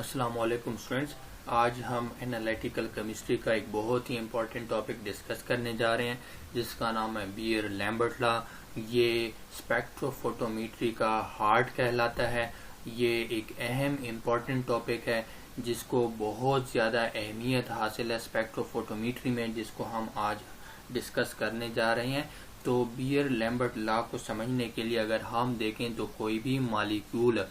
अस्सलामुअलैकुम स्टूडेंट्स। आज हम एनालिटिकल केमिस्ट्री का एक बहुत ही इम्पोर्टेंट टॉपिक डिस्कस करने जा रहे हैं जिसका नाम है बीयर लैम्बर्ट लॉ। ये स्पेक्ट्रोफोटोमेट्री का हार्ट कहलाता है। ये एक अहम इम्पोर्टेंट टॉपिक है जिसको बहुत ज़्यादा अहमियत हासिल है स्पेक्ट्रोफोटोमेट्री में, जिसको हम आज डिस्कस करने जा रहे हैं। तो बीयर लैम्बर्ट लॉ को समझने के लिए अगर हम देखें तो कोई भी मॉलिक्यूल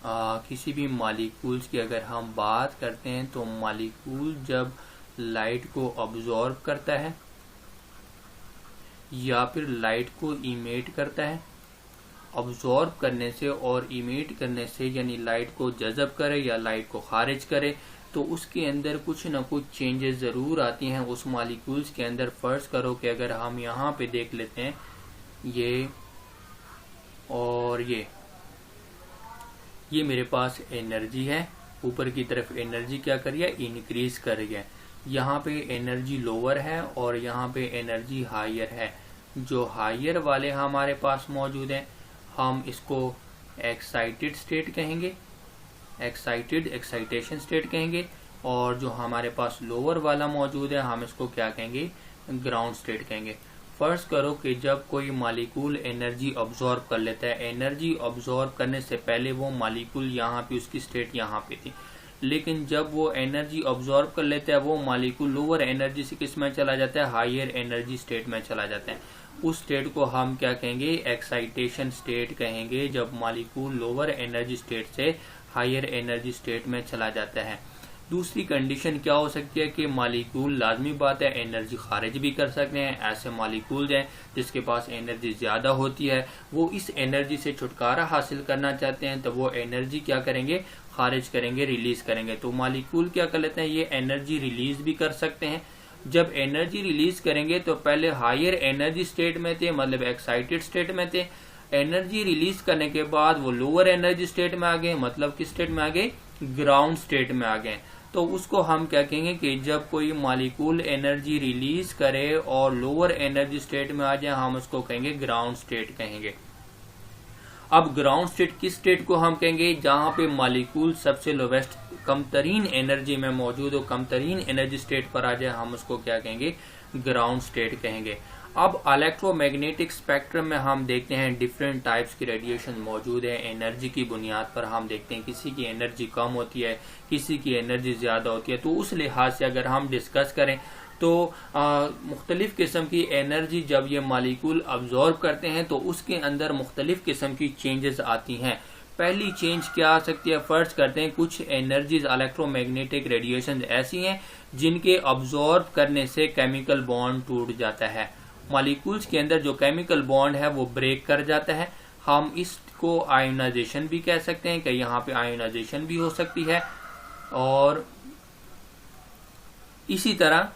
किसी भी मॉलिक्यूल्स की अगर हम बात करते हैं तो मॉलिक्यूल जब लाइट को ऑब्जॉर्ब करता है या फिर लाइट को इमेट करता है, ऑब्जॉर्ब करने से और इमेट करने से यानी लाइट को जज़ब करे या लाइट को खारिज करे, तो उसके अंदर कुछ ना कुछ चेंजेस ज़रूर आती हैं उस मॉलिक्यूल्स के अंदर। फर्ज करो कि अगर हम यहाँ पे देख लेते हैं ये और ये मेरे पास एनर्जी है, ऊपर की तरफ एनर्जी क्या कर रही है, इंक्रीज कर रही है। यहाँ पे एनर्जी लोअर है और यहाँ पे एनर्जी हायर है। जो हायर वाले हमारे पास मौजूद हैं हम इसको एक्साइटेड स्टेट कहेंगे, एक्साइटेशन स्टेट कहेंगे, और जो हमारे पास लोअर वाला मौजूद है हम इसको क्या कहेंगे, ग्राउंड स्टेट कहेंगे। फर्ज करो कि जब कोई मॉलिक्यूल एनर्जी ऑब्जॉर्ब कर लेता है, एनर्जी ऑब्जॉर्ब करने से पहले वो मॉलिक्यूल यहाँ पे उसकी स्टेट यहाँ पे थी, लेकिन जब वो एनर्जी ऑब्जॉर्ब कर लेता है वो मॉलिक्यूल लोअर एनर्जी से किस में चला जाता है, हायर एनर्जी स्टेट में चला जाता है। उस स्टेट को हम क्या कहेंगे, एक्साइटेशन स्टेट कहेंगे, जब मॉलिक्यूल लोअर एनर्जी स्टेट से हायर एनर्जी स्टेट में चला जाता है। दूसरी कंडीशन क्या हो सकती है कि मॉलिक्यूल, लाजमी बात है, एनर्जी खारिज भी कर सकते हैं। ऐसे मॉलिक्यूल हैं जिसके पास एनर्जी ज्यादा होती है, वो इस एनर्जी से छुटकारा हासिल करना चाहते हैं, तो वो एनर्जी क्या करेंगे, खारिज करेंगे, रिलीज करेंगे। तो मॉलिक्यूल क्या कर लेते हैं, ये एनर्जी रिलीज भी कर सकते हैं। जब एनर्जी रिलीज करेंगे तो पहले हायर एनर्जी स्टेट में थे, मतलब एक्साइटेड स्टेट में थे। एनर्जी रिलीज करने के बाद वो लोअर एनर्जी स्टेट में आ गए, मतलब किस स्टेट में आ गए, ग्राउंड स्टेट में आ गए। तो उसको हम क्या कहेंगे कि जब कोई मॉलिक्यूल एनर्जी रिलीज करे और लोअर एनर्जी स्टेट में आ जाए हम उसको कहेंगे ग्राउंड स्टेट कहेंगे। अब ग्राउंड स्टेट किस स्टेट को हम कहेंगे, जहां पे मॉलिक्यूल सबसे लोवेस्ट कमतरीन एनर्जी में मौजूद हो, कमतरीन एनर्जी स्टेट पर आ जाए हम उसको क्या कहेंगे, ग्राउंड स्टेट कहेंगे। अब इलेक्ट्रोमैग्नेटिक स्पेक्ट्रम में हम देखते हैं डिफरेंट टाइप्स की रेडिएशन मौजूद है। एनर्जी की बुनियाद पर हम देखते हैं किसी की एनर्जी कम होती है, किसी की एनर्जी ज्यादा होती है। तो उस लिहाज से अगर हम डिस्कस करें तो मुख्तलिफ किस्म की एनर्जी जब ये मॉलिक्यूल अब्जॉर्ब करते हैं तो उसके अंदर मुख्तलिफ किस्म की चेंजेस आती हैं। पहली चेंज क्या आ सकती है, फर्ज करते हैं कुछ एनर्जीज इलेक्ट्रोमैग्नेटिक रेडिएशन ऐसी हैं जिनके अब्जॉर्ब करने से केमिकल बॉन्ड टूट जाता है। मॉलिक्यूल्स के अंदर जो केमिकल बॉन्ड है वो ब्रेक कर जाता है। हम इसको आयोनाइजेशन भी कह सकते हैं कि यहाँ पे आयोनाइजेशन भी हो सकती है। और इसी तरह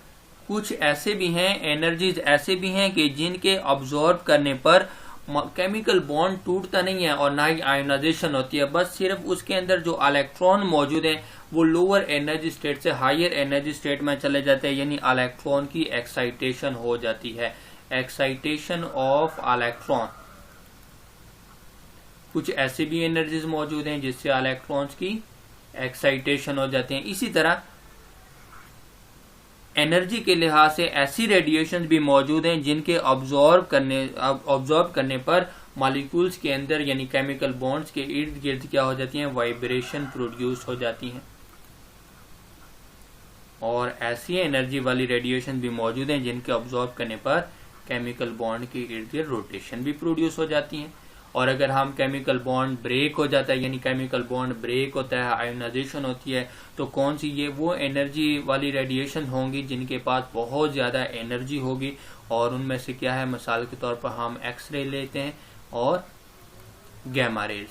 कुछ ऐसे भी हैं, एनर्जीज ऐसे भी हैं कि जिनके ऑब्जॉर्ब करने पर केमिकल बॉन्ड टूटता नहीं है और ना ही आयोनाइजेशन होती है, बस सिर्फ उसके अंदर जो इलेक्ट्रॉन मौजूद हैं वो लोअर एनर्जी स्टेट से हायर एनर्जी स्टेट में चले जाते हैं, यानी इलेक्ट्रॉन की एक्साइटेशन हो जाती है, एक्साइटेशन ऑफ इलेक्ट्रॉन। कुछ ऐसे भी एनर्जीज मौजूद हैं जिससे इलेक्ट्रॉन्स की एक्साइटेशन हो जाते हैं। इसी तरह एनर्जी के लिहाज से ऐसी रेडिएशन भी मौजूद हैं जिनके ऑब्जॉर्ब करने पर मॉलिक्यूल्स के अंदर यानी केमिकल बॉन्ड्स के इर्द गिर्द क्या हो जाती हैं, वाइब्रेशन प्रोड्यूस हो जाती हैं। और ऐसी एनर्जी वाली रेडिएशन भी मौजूद हैं जिनके ऑब्जॉर्ब करने पर केमिकल बॉन्ड के इर्द गिर्द रोटेशन भी प्रोड्यूस हो जाती हैं। और अगर हम केमिकल बॉन्ड ब्रेक हो जाता है, यानी केमिकल बॉन्ड ब्रेक होता है, आयोनाइजेशन होती है, तो कौन सी, ये वो एनर्जी वाली रेडिएशन होंगी जिनके पास बहुत ज्यादा एनर्जी होगी। और उनमें से क्या है, मिसाल के तौर पर हम एक्सरे लेते हैं और गैमा रेज,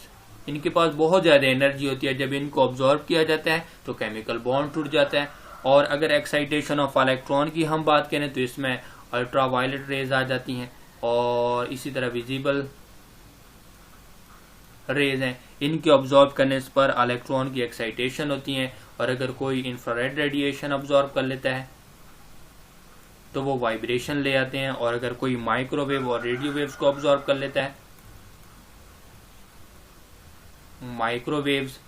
इनके पास बहुत ज्यादा एनर्जी होती है। जब इनको ऑब्जॉर्व किया जाता है तो केमिकल बॉन्ड टूट जाता है। और अगर एक्साइटेशन ऑफ इलेक्ट्रॉन की हम बात करें तो इसमें अल्ट्रा वायलेट रेज आ जाती हैं, और इसी तरह विजिबल रेज हैं, इनके ऑब्जॉर्ब करने पर इलेक्ट्रॉन की एक्साइटेशन होती है। और अगर कोई इंफ्रारेड रेडिएशन ऑब्जॉर्ब कर लेता है तो वो वाइब्रेशन ले आते हैं। और अगर कोई माइक्रोवेव और रेडियो वेव्स को ऑब्जॉर्ब कर लेता है, माइक्रोवेव्स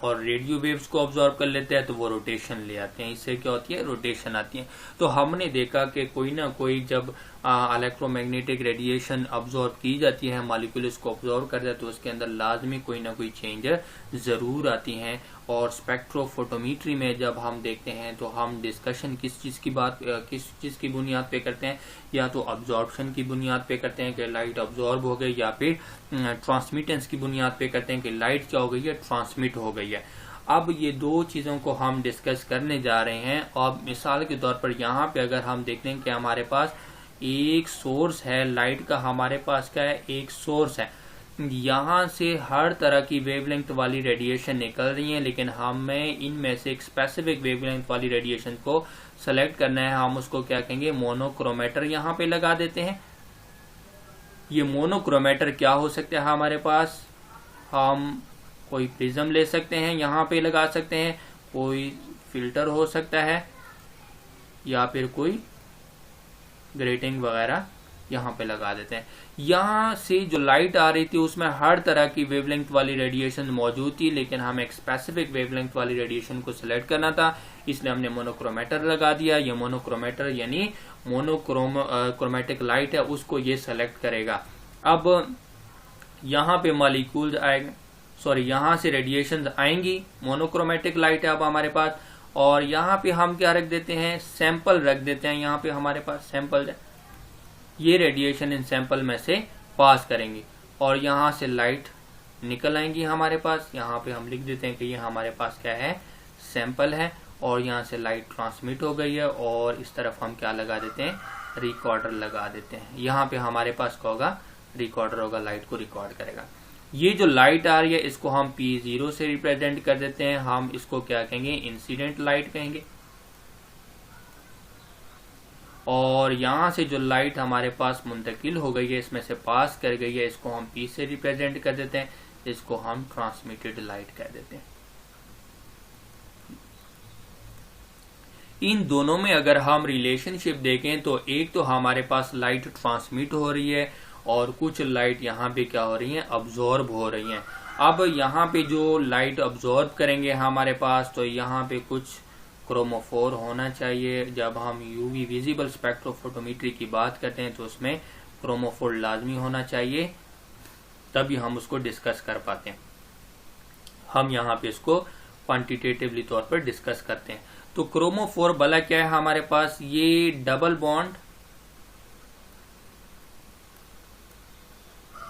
और रेडियो वेव्स को ऑब्जॉर्व कर लेते हैं तो वो रोटेशन ले आते हैं, इससे क्या होती है, रोटेशन आती है। तो हमने देखा कि कोई ना कोई जब इलेक्ट्रोमैग्नेटिक रेडिएशन ऑब्जॉर्व की जाती है, मॉलिक्यूल इसको ऑब्जॉर्व करता है, तो उसके अंदर लाजमी कोई ना कोई चेंज जरूर आती हैं। और स्पेक्ट्रोफोटोमीट्री में जब हम देखते हैं तो हम डिस्कशन किस चीज की बुनियाद पे करते हैं, या तो अब्जॉर्प्शन की बुनियाद पे करते हैं कि लाइट अब्जॉर्ब हो गई, या फिर ट्रांसमिटेंस की बुनियाद पे करते हैं कि लाइट क्या हो गई है, ट्रांसमिट हो गई है। अब ये दो चीजों को हम डिस्कस करने जा रहे हैं। और मिसाल के तौर पर यहाँ पे अगर हम देखते हैं कि हमारे पास एक सोर्स है लाइट का, हमारे पास क्या है, एक सोर्स है, यहाँ से हर तरह की वेवलेंथ वाली रेडिएशन निकल रही है, लेकिन हमें इनमें से एक स्पेसिफिक वेवलेंथ वाली रेडिएशन को सेलेक्ट करना है। हम उसको क्या कहेंगे, मोनोक्रोमेटर यहाँ पे लगा देते हैं। ये मोनोक्रोमेटर क्या हो सकता है हमारे पास, हम कोई प्रिज्म ले सकते हैं, यहाँ पे लगा सकते हैं, कोई फिल्टर हो सकता है, या फिर कोई ग्रेटिंग वगैरह यहाँ पे लगा देते हैं। यहाँ से जो लाइट आ रही थी उसमें हर तरह की वेवलेंथ वाली रेडिएशन मौजूद थी, लेकिन हमें एक स्पेसिफिक वेवलेंथ वाली रेडिएशन को सिलेक्ट करना था, इसलिए हमने मोनोक्रोमेटर लगा दिया। ये मोनोक्रोमेटर यानी मोनोक्रोमेटिक लाइट है, उसको ये सेलेक्ट करेगा। अब यहाँ पे मॉलिक्यूल्स आएंगे, यहाँ से रेडिएशन आएंगी, मोनोक्रोमेटिक लाइट है अब हमारे पास, और यहाँ पे हम क्या रख देते हैं, सैंपल रख देते हैं। यहाँ पे हमारे पास सैंपल है, ये रेडिएशन इन सैंपल में से पास करेंगी और यहाँ से लाइट निकल आएंगी हमारे पास। यहाँ पे हम लिख देते हैं कि ये हमारे पास क्या है, सैंपल है, और यहाँ से लाइट ट्रांसमिट हो गई है। और इस तरफ हम क्या लगा देते हैं, रिकॉर्डर लगा देते हैं। यहाँ पे हमारे पास क्या होगा, रिकॉर्डर होगा, लाइट को रिकॉर्ड करेगा। ये जो लाइट आ रही है इसको हम P0 से रिप्रेजेंट कर देते हैं। हम इसको क्या कहेंगे, इंसिडेंट लाइट कहेंगे। और यहाँ से जो लाइट हमारे पास मुंतकिल हो गई है, इसमें से पास कर गई है, इसको हम P से रिप्रेजेंट कर देते हैं, इसको हम ट्रांसमिटेड लाइट कह देते हैं। इन दोनों में अगर हम रिलेशनशिप देखें तो एक तो हमारे पास लाइट ट्रांसमिट हो रही है और कुछ लाइट यहाँ पे क्या हो रही है, अब्जॉर्ब हो रही है। अब यहाँ पे जो लाइट अब्जॉर्ब करेंगे हमारे पास, तो यहाँ पे कुछ क्रोमोफोर होना चाहिए। जब हम यूवी विजिबल स्पेक्ट्रोफोटोमेट्री की बात करते हैं तो उसमें क्रोमोफोर लाजमी होना चाहिए, तभी हम उसको डिस्कस कर पाते हैं। हम यहाँ पे इसको क्वांटिटेटिवली तौर पर डिस्कस करते हैं। तो क्रोमोफोर भला क्या है हमारे पास, ये डबल बॉन्ड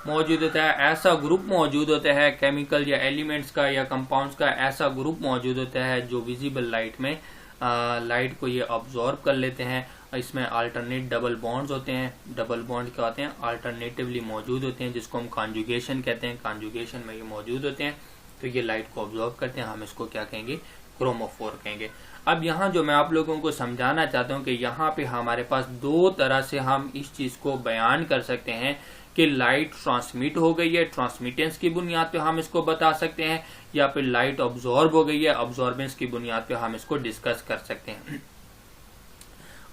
मौजूद होता है, ऐसा ग्रुप मौजूद होता है केमिकल या एलिमेंट्स का या कंपाउंड्स का, ऐसा ग्रुप मौजूद होता है जो विजिबल लाइट में लाइट को ये ऑब्जॉर्व कर लेते हैं। इसमें अल्टरनेट डबल बॉन्ड्स होते हैं। डबल बॉन्ड क्या होते हैं, अल्टरनेटिवली मौजूद होते हैं, जिसको हम कॉन्जुगेशन कहते हैं। कॉन्जुगेशन में ये मौजूद होते हैं तो ये लाइट को ऑब्जॉर्व करते हैं। हम इसको क्या कहेंगे, क्रोमोफोर कहेंगे। अब यहाँ जो मैं आप लोगों को समझाना चाहता हूँ कि यहाँ पे हमारे पास दो तरह से हम इस चीज को बयान कर सकते हैं कि लाइट ट्रांसमिट हो गई है, ट्रांसमिटेंस की बुनियाद पे हम इसको बता सकते हैं, या फिर लाइट ऑब्जॉर्ब हो गई है, ऑब्जॉर्बेंस की बुनियाद पे हम इसको डिस्कस कर सकते हैं।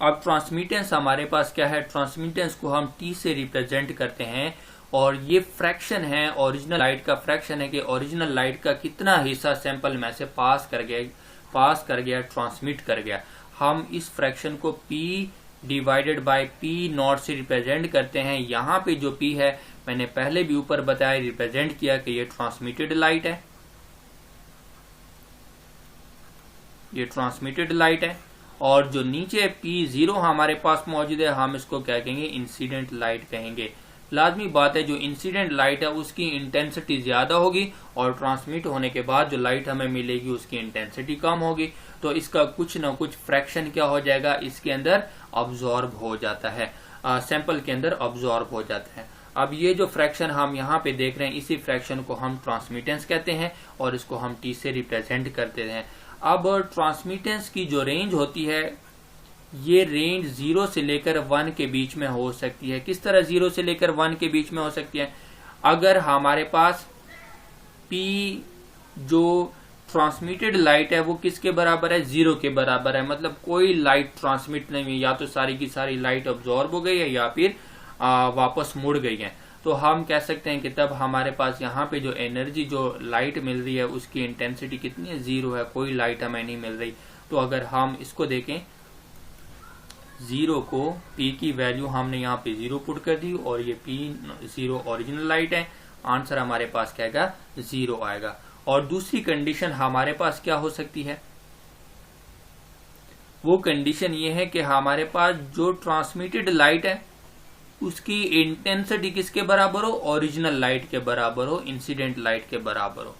अब ट्रांसमिटेंस हमारे पास क्या है, ट्रांसमिटेंस को हम T से रिप्रेजेंट करते हैं, और ये फ्रैक्शन है, ओरिजिनल लाइट का फ्रैक्शन है कि ओरिजिनल लाइट का कितना हिस्सा सैंपल में से पास कर गया, ट्रांसमिट कर गया। हम इस फ्रैक्शन को P डिवाइडेड बाय P0 से रिप्रेजेंट करते हैं। यहाँ पे जो P है मैंने पहले भी ऊपर बताया, रिप्रेजेंट किया कि ये ट्रांसमिटेड लाइट है, ये ट्रांसमिटेड लाइट है। और जो नीचे P0 हमारे पास मौजूद है, हम इसको क्या कहेंगे, इंसिडेंट लाइट कहेंगे। लाजमी बात है, जो इंसिडेंट लाइट है उसकी इंटेंसिटी ज्यादा होगी और ट्रांसमिट होने के बाद जो लाइट हमें मिलेगी उसकी इंटेंसिटी कम होगी। तो इसका कुछ ना कुछ फ्रैक्शन क्या हो जाएगा, इसके अंदर ऑब्जॉर्ब हो जाता है, सैंपल के अंदर ऑब्जॉर्ब हो जाता है। अब ये जो फ्रैक्शन हम यहाँ पे देख रहे हैं, इसी फ्रैक्शन को हम ट्रांसमिटेंस कहते हैं और इसको हम T से रिप्रेजेंट करते हैं। अब ट्रांसमिटेंस की जो रेंज होती है, ये रेंज 0 से लेकर 1 के बीच में हो सकती है। किस तरह 0 से लेकर 1 के बीच में हो सकती है, अगर हमारे पास P जो ट्रांसमिटेड लाइट है वो किसके बराबर है, 0 के बराबर है, मतलब कोई लाइट ट्रांसमिट नहीं हुई, या तो सारी की सारी लाइट अब्जॉर्ब हो गई है या फिर वापस मुड़ गई है। तो हम कह सकते हैं कि तब हमारे पास यहाँ पे जो एनर्जी जो लाइट मिल रही है उसकी इंटेंसिटी कितनी है, 0 है, कोई लाइट हमें नहीं मिल रही। तो अगर हम इसको देखें 0 को P की वैल्यू हमने यहाँ पे 0 पुट कर दी और ये P0 ओरिजिनल लाइट है, आंसर हमारे पास क्या आएगा, 0 आएगा। और दूसरी कंडीशन हमारे पास क्या हो सकती है, वो कंडीशन ये है कि हमारे पास जो ट्रांसमिटेड लाइट है उसकी इंटेंसिटी किसके बराबर हो, ओरिजिनल लाइट के बराबर हो, इंसिडेंट लाइट के बराबर हो।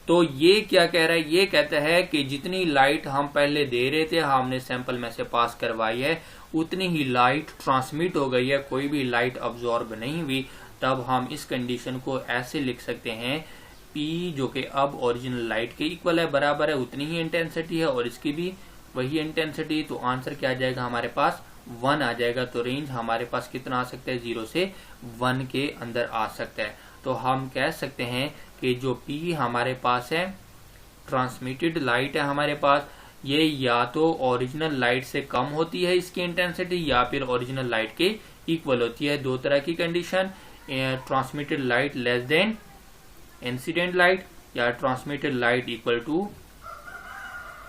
तो ये क्या कह रहा है, ये कहता है कि जितनी लाइट हम पहले दे रहे थे, हमने सैंपल में से पास करवाई है, उतनी ही लाइट ट्रांसमिट हो गई है, कोई भी लाइट अब्सॉर्ब नहीं हुई। तब हम इस कंडीशन को ऐसे लिख सकते हैं, P जो कि अब ओरिजिनल लाइट के इक्वल है, बराबर है, उतनी ही इंटेंसिटी है और इसकी भी वही इंटेंसिटी। तो आंसर क्या आ जाएगा हमारे पास, 1 आ जाएगा। तो रेंज हमारे पास कितना आ सकता है, 0 से 1 के अंदर आ सकता है। तो हम कह सकते हैं कि जो P हमारे पास है, ट्रांसमिटेड लाइट है हमारे पास, ये या तो ओरिजिनल लाइट से कम होती है इसकी इंटेंसिटी या फिर ओरिजिनल लाइट के इक्वल होती है। दो तरह की condition, transmitted light less than incident light या transmitted light equal to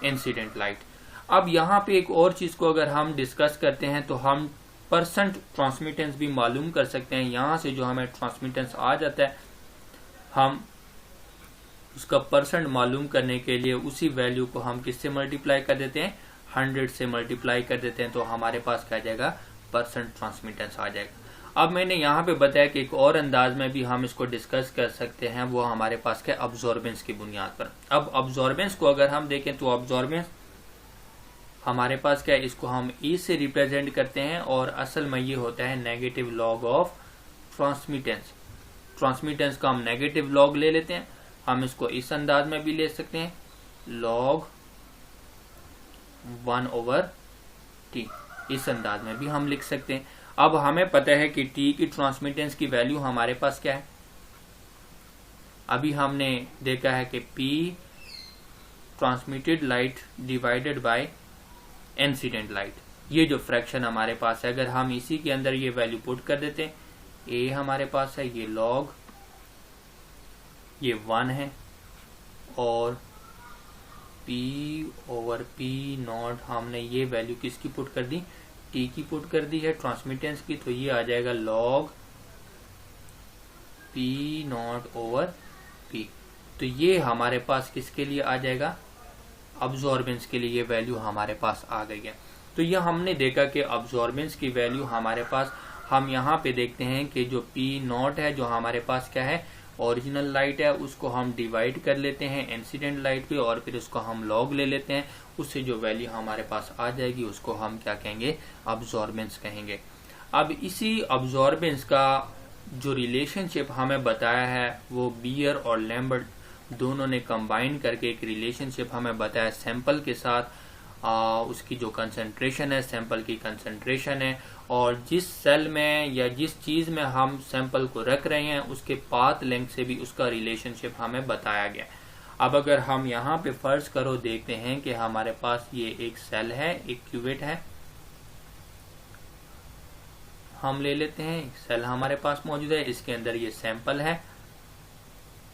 incident light. अब यहाँ पे एक और चीज को अगर हम डिस्कस करते हैं तो हम परसेंट ट्रांसमिटेंस भी मालूम कर सकते हैं। यहाँ से जो हमें ट्रांसमिटेंस आ जाता है, हम उसका परसेंट मालूम करने के लिए उसी वैल्यू को हम किससे मल्टीप्लाई कर देते हैं, 100 से मल्टीप्लाई कर देते हैं। तो हमारे पास क्या आ जाएगा, परसेंट ट्रांसमिटेंस आ जाएगा। अब मैंने यहाँ पे बताया कि एक और अंदाज में भी हम इसको डिस्कस कर सकते हैं, वो हमारे पास क्या, अब्सॉर्बेंस की बुनियाद पर। अब अब्सॉर्बेंस को अगर हम देखें तो अब्सॉर्बेंस हमारे पास क्या है, इसको हम E से रिप्रेजेंट करते हैं और असल में ये होता है negative log of transmittance. Transmittance का हम नेगेटिव लॉग ले लेते हैं। हम इसको इस अंदाज में भी ले सकते हैं, log 1/T, इस अंदाज में भी हम लिख सकते हैं। अब हमें पता है कि T की ट्रांसमिटेंस की वैल्यू हमारे पास क्या है, अभी हमने देखा है कि P transmitted light divided by incident light, ये जो फ्रैक्शन हमारे पास है, अगर हम इसी के अंदर ये वैल्यू पुट कर देते हैं, A हमारे पास है, ये log, ये 1 है और P/P0 हमने ये वैल्यू किसकी पुट कर दी, T की पुट कर दी है ट्रांसमिटेंस की। तो ये आ जाएगा log P0/P। तो ये हमारे पास किसके लिए आ जाएगा, अब्सॉर्बेंस के लिए ये वैल्यू हमारे पास आ गई है। तो ये हमने देखा कि अब्सॉर्बेंस की वैल्यू हमारे पास, हम यहाँ पे देखते हैं कि जो P0 है, जो हमारे पास क्या है, ओरिजिनल लाइट है, उसको हम डिवाइड कर लेते हैं इंसिडेंट लाइट पे और फिर उसको हम लॉग ले लेते हैं, उससे जो वैल्यू हमारे पास आ जाएगी उसको हम क्या कहेंगे, अब्सॉर्बेंस कहेंगे। अब इसी अब्सॉर्बेंस का जो रिलेशनशिप हमें बताया है, वो बियर और लैम्बर्ट दोनों ने कंबाइन करके एक रिलेशनशिप हमें बताया सैंपल के साथ। उसकी जो कंसंट्रेशन है, सैंपल की कंसंट्रेशन है, और जिस सेल में या जिस चीज में हम सैंपल को रख रहे हैं उसके पाथ लेंथ से भी उसका रिलेशनशिप हमें बताया गया। अब अगर हम यहाँ पे फर्ज करो देखते हैं कि हमारे पास ये एक सेल है, एक क्यूवेट है, हम ले लेते हैं, एक सेल हमारे पास मौजूद है, इसके अंदर ये सैंपल है,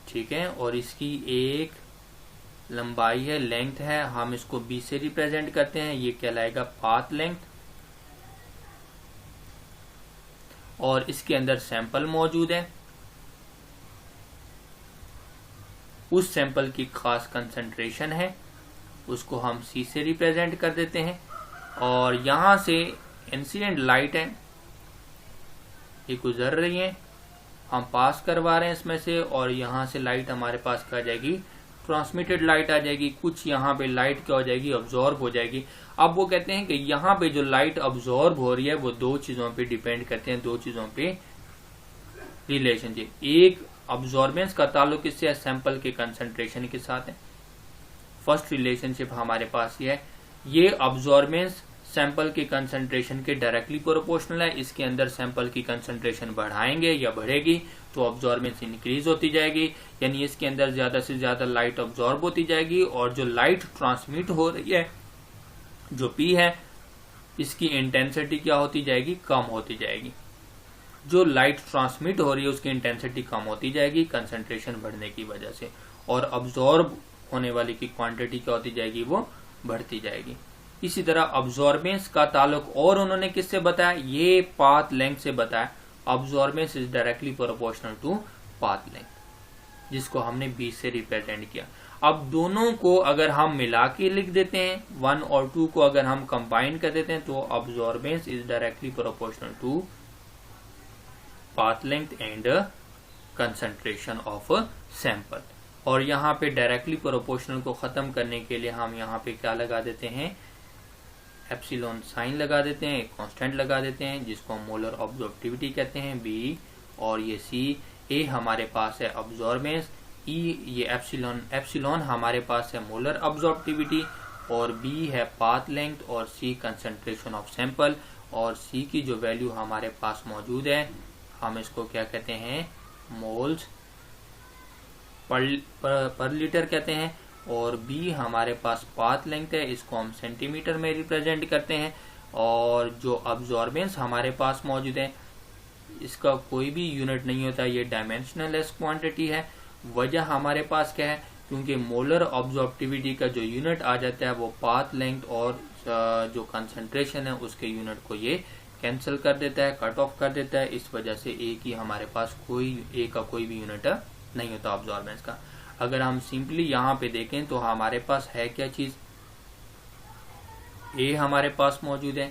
ठीक है, और इसकी एक लंबाई है, लेंथ है, हम इसको B से रिप्रेजेंट करते हैं, ये कहलाएगा पाथ लेंथ। और इसके अंदर सैंपल मौजूद है, उस सैंपल की खास कंसंट्रेशन है, उसको हम C से रिप्रेजेंट कर देते हैं। और यहां से इंसिडेंट लाइट है, ये गुजर रही है, हम पास करवा रहे हैं इसमें से, और यहाँ से लाइट हमारे पास क्या आ जाएगी, ट्रांसमिटेड लाइट आ जाएगी। कुछ यहाँ पे लाइट क्या हो जाएगी, अब्सॉर्ब हो जाएगी। अब वो कहते हैं कि यहाँ पे जो लाइट अब्सॉर्ब हो रही है वो दो चीजों पे डिपेंड करते हैं, दो चीजों पे रिलेशनशिप। एक, अब्सॉर्बेंस का ताल्लुक किससे है, सैंपल के कंसंट्रेशन के साथ है। फर्स्ट रिलेशनशिप हमारे पास ये है, ये अब्सॉर्बेंस सैंपल के कंसंट्रेशन के डायरेक्टली प्रोपोर्शनल है। इसके अंदर सैंपल की कंसंट्रेशन बढ़ाएंगे या बढ़ेगी तो अब्सॉर्बेंस इंक्रीज होती जाएगी, यानी इसके अंदर ज्यादा से ज्यादा लाइट अब्सॉर्ब होती जाएगी, और जो लाइट ट्रांसमिट हो रही है, जो P है, इसकी इंटेंसिटी क्या होती जाएगी, कम होती जाएगी। जो लाइट ट्रांसमिट हो रही है उसकी इंटेंसिटी कम होती जाएगी कंसंट्रेशन बढ़ने की वजह से, और अब्जॉर्ब होने वाली की क्वांटिटी क्या होती जाएगी, वो बढ़ती जाएगी। इसी तरह अब्जॉर्बेंस का ताल्लुक और उन्होंने किससे बताया, ये पाथ लेंथ से बताया। Absorbance is directly proportional to path length, जिसको हमने 20 से रिप्रेजेंट किया। अब दोनों को अगर हम मिला के लिख देते हैं, 1 और 2 को अगर हम कंबाइन कर देते हैं, तो absorbance is directly proportional to path length and concentration of sample. और यहाँ पे डायरेक्टली प्रोपोर्शनल को खत्म करने के लिए हम यहाँ पे क्या लगा देते हैं, एप्सिलॉन साइन लगा देते हैं, एक कांस्टेंट लगा देते हैं जिसको हम मोलर ऑब्जॉर्बिविटी कहते हैं, बी, और ये सी। ए हमारे पास है अब्जॉर्बेंस, ई ये एप्सिलॉन हमारे पास है मोलर ऑब्जॉर्बिविटी, और बी है पाथ लेंथ, और सी कंसंट्रेशन ऑफ सैंपल। और सी की जो वैल्यू हमारे पास मौजूद है, हम इसको क्या कहते हैं, मोल्स पर लीटर कहते हैं। और बी हमारे पास पाथ लेंथ है, इसको हम सेंटीमीटर में रिप्रेजेंट करते हैं। और जो अब्जॉर्बेंस हमारे पास मौजूद है, इसका कोई भी यूनिट नहीं होता, ये डायमेंशनलेस क्वांटिटी है। वजह हमारे पास क्या है, क्योंकि मोलर ऑब्जॉर्बिविटी का जो यूनिट आ जाता है वो पाथ लेंथ और जो कंसंट्रेशन है उसके यूनिट को ये कैंसिल कर देता है, कट ऑफ कर देता है। इस वजह से ए की हमारे पास ए का कोई भी यूनिट नहीं होता अब्जॉर्बेंस का। अगर हम सिंपली यहाँ पे देखें तो हमारे पास है क्या चीज, ए हमारे पास मौजूद है,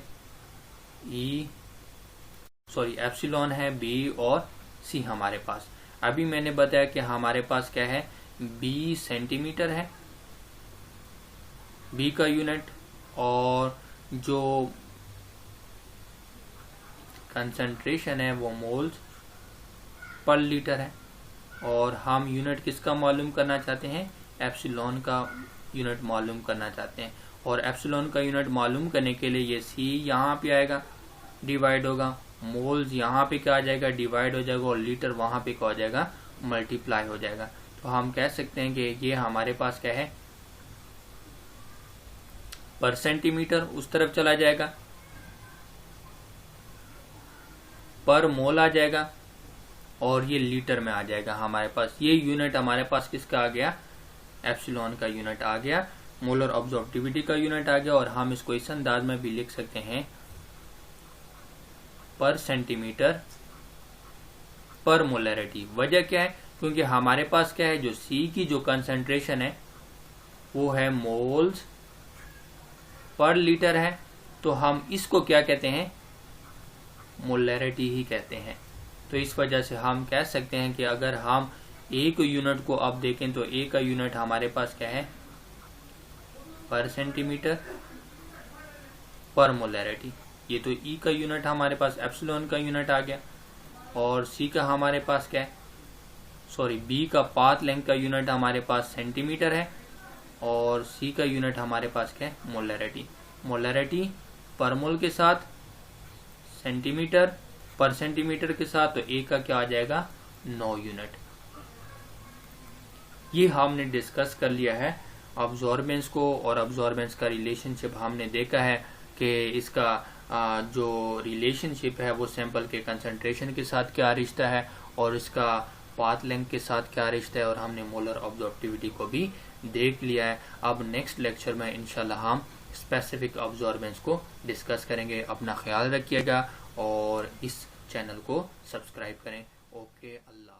एप्सिलॉन है, बी और सी हमारे पास। अभी मैंने बताया कि हमारे पास क्या है, बी सेंटीमीटर है, बी का यूनिट, और जो कंसंट्रेशन है वो मोल्स पर लीटर है। और हम यूनिट किसका मालूम करना चाहते हैं, एप्सिलॉन का यूनिट मालूम करना चाहते हैं। और एप्सिलॉन का यूनिट मालूम करने के लिए ये सी यहाँ पे आएगा, डिवाइड होगा, मोल्स यहाँ पे क्या आ जाएगा, डिवाइड हो जाएगा, और लीटर वहां पे क्या हो जाएगा, मल्टीप्लाई हो जाएगा। तो हम कह सकते हैं कि ये हमारे पास क्या है, पर सेंटीमीटर उस तरफ चला जाएगा, पर मोल आ जाएगा, और ये लीटर में आ जाएगा हमारे पास। ये यूनिट हमारे पास किसका आ गया, एप्सिलॉन का यूनिट आ गया, मोलर ऑब्जॉर्बिविटी का यूनिट आ गया। और हम इसको इस अंदाज में भी लिख सकते हैं, पर सेंटीमीटर पर मोलरिटी। वजह क्या है, क्योंकि हमारे पास क्या है, जो सी की जो कंसंट्रेशन है वो है मोल्स पर लीटर है, तो हम इसको क्या कहते हैं, मोलरिटी ही कहते हैं। तो इस वजह से हम कह सकते हैं कि अगर हम ए को यूनिट को अब देखें तो ए का यूनिट हमारे पास क्या है, पर सेंटीमीटर पर मोलरिटी। ये तो ई का यूनिट हमारे पास एप्सिलॉन का यूनिट आ गया। और सी का हमारे पास क्या है, बी का पाथ लेंथ का यूनिट हमारे पास सेंटीमीटर है, और सी का यूनिट हमारे पास क्या है, मोलरिटी। मोलरिटी पर मोल के साथ, सेंटीमीटर पर सेंटीमीटर के साथ, तो ए का क्या आ जाएगा, 9 यूनिट। ये हमने डिस्कस कर लिया है अब्जॉर्बेंस को, और अब्जॉर्बेंस का रिलेशनशिप हमने देखा है कि इसका जो रिलेशनशिप है वो सैंपल के कंसंट्रेशन के साथ क्या रिश्ता है, और इसका पाथ लेंथ के साथ क्या रिश्ता है, और हमने मोलर ऑब्जॉर्बिविटी को भी देख लिया है। अब नेक्स्ट लेक्चर में इंशाल्लाह हम स्पेसिफिक अब्जॉर्बेंस को डिस्कस करेंगे। अपना ख्याल रखिएगा और इस चैनल को सब्सक्राइब करें। ओके, अल्लाह।